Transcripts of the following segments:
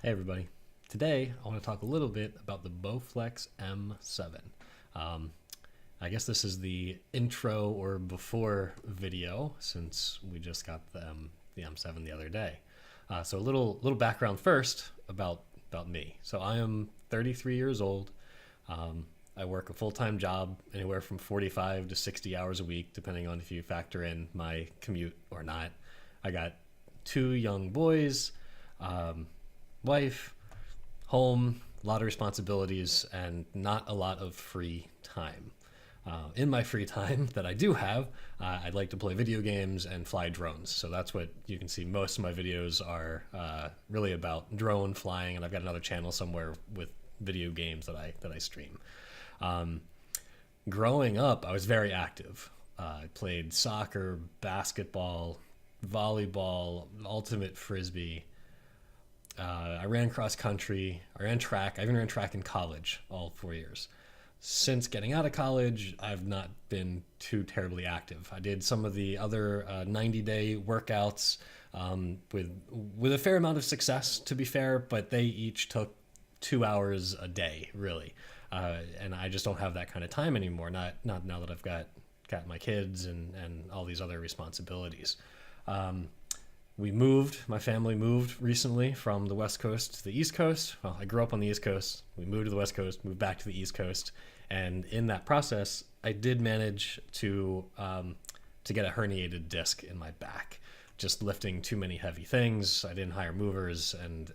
Hey everybody. Today I want to talk a little bit about the Bowflex M7. Um, I guess this is the intro or before video since we just got the M7 the other day. So a little background first about me. So I am 33 years old. I work a full-time job, anywhere from 45 to 60 hours a week, depending on if you factor in my commute or not. I got two young boys, um, wife, home, a lot of responsibilities, and not a lot of free time. In my free time that I do have, I'd like to play video games and fly drones. So that's what you can see. Most of my videos are really about drone flying, and I've got another channel somewhere with video games that I stream. Um, Growing up, I was very active. I played soccer, basketball, volleyball, ultimate frisbee. I ran cross country. I ran track. I even ran track in college, all 4 years. Since getting out of college, I've not been too terribly active. I did some of the other 90-day workouts with a fair amount of success, to be fair, but they each took 2 hours a day, really. And I just don't have that kind of time anymore. Not now that I've got my kids and all these other responsibilities. Um, my family moved recently from the West Coast to the East Coast. Well, I grew up on the East Coast. We moved to the West Coast, moved back to the East Coast. And in that process, I did manage to get a herniated disc in my back, just lifting too many heavy things. I didn't hire movers, and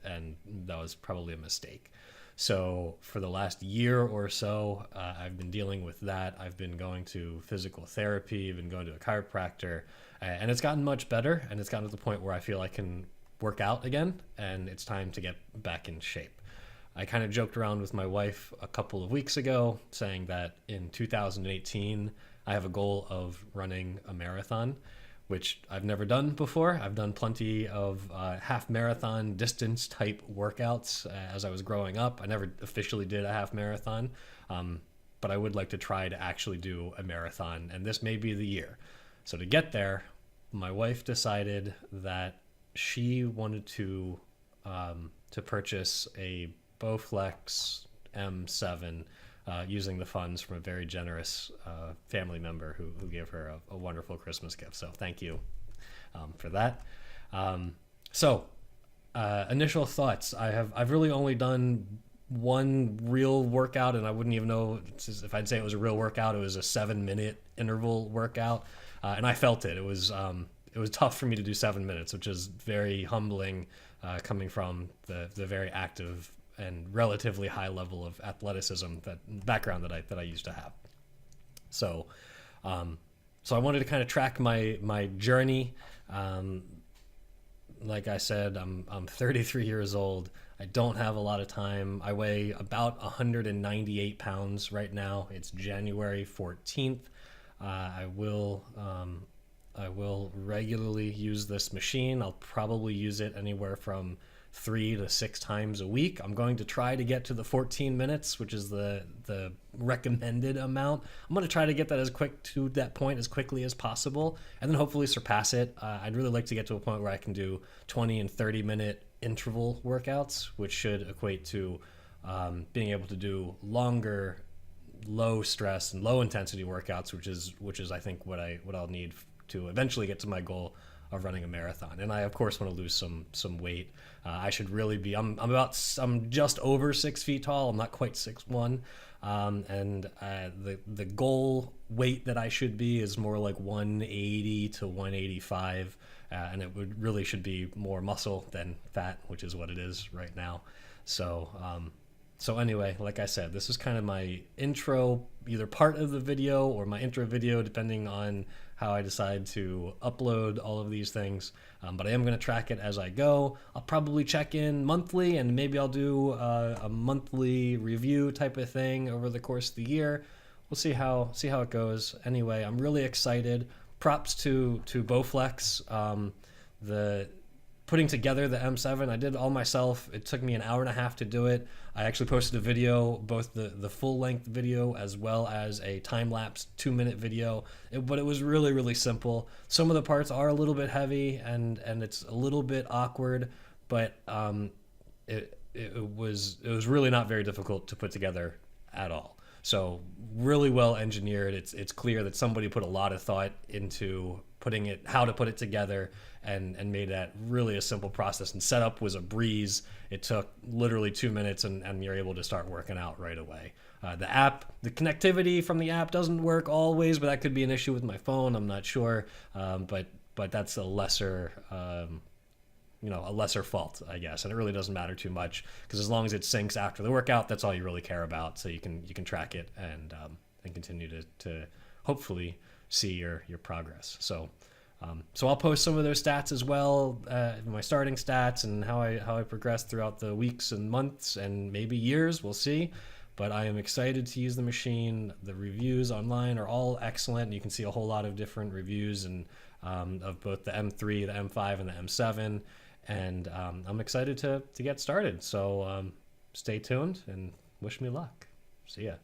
that was probably a mistake. So for the last year or so, I've been dealing with that. I've been going to physical therapy, I've been going to a chiropractor, and it's gotten much better. And it's gotten to the point where I feel I can work out again, and it's time to get back in shape. I kind of joked around with my wife a couple of weeks ago saying that in 2018, I have a goal of running a marathon, which I've never done before. I've done plenty of half marathon distance type workouts as I was growing up. I never officially did a half marathon, but I would like to try to actually do a marathon, and this may be the year. So to get there, my wife decided that she wanted to purchase a Bowflex M7 using the funds from a very generous family member who gave her a wonderful Christmas gift. So thank you for that. Um, so initial thoughts. I've really only done one real workout, and I wouldn't even know if I'd say it was a real workout. It was a 7-minute interval workout, and I felt it. It was tough for me to do 7 minutes, which is very humbling, coming from the very active and relatively high level of athleticism that background that I used to have. So, so I wanted to kind of track my journey. Um, like I said, I'm 33 years old. I don't have a lot of time. I weigh about 198 pounds right now. It's January 14th. I will regularly use this machine. I'll probably use it anywhere from 3 to 6 times a week. I'm going to try to get to the 14 minutes, which is the recommended amount. I'm going to try to get that to that point as quickly as possible, and then hopefully surpass it. I'd really like to get to a point where I can do 20 and 30-minute interval workouts, which should equate to being able to do longer, low stress and low intensity workouts, which is I think what I'll need to eventually get to my goal of running a marathon. And I of course want to lose some weight. I should really be. I'm just over 6 feet tall. I'm not quite 6'1", and the goal weight that I should be is more like 180 to 185, and it would really should be more muscle than fat, which is what it is right now. So. So anyway, like I said, this is kind of my intro, either part of the video or my intro video, depending on how I decide to upload all of these things. But I am going to track it as I go. I'll probably check in monthly, and maybe I'll do a monthly review type of thing over the course of the year. We'll see how it goes. Anyway, I'm really excited. Props to Bowflex. The putting together the M7, I did all myself. It took me an hour and a half to do it. I actually posted a video, both the full-length video as well as a time-lapse 2-minute video. But it was really, really simple. Some of the parts are a little bit heavy, and it's a little bit awkward, but it was really not very difficult to put together at all. So really well engineered. It's clear that somebody put a lot of thought into putting it, how to put it together, and made that really a simple process. And setup was a breeze. It took literally 2 minutes, and you're able to start working out right away. The connectivity from the app doesn't work always, but that could be an issue with my phone. I'm not sure, but that's a lesser. A lesser fault, I guess, and it really doesn't matter too much because as long as it syncs after the workout, that's all you really care about. So you can track it and continue to hopefully see your progress. So I'll post some of those stats as well, my starting stats and how I progressed throughout the weeks and months and maybe years. We'll see. But I am excited to use the machine. The reviews online are all excellent. You can see a whole lot of different reviews and of both the M3, the M5, and the M7. And I'm excited to get started. So stay tuned and wish me luck. See ya.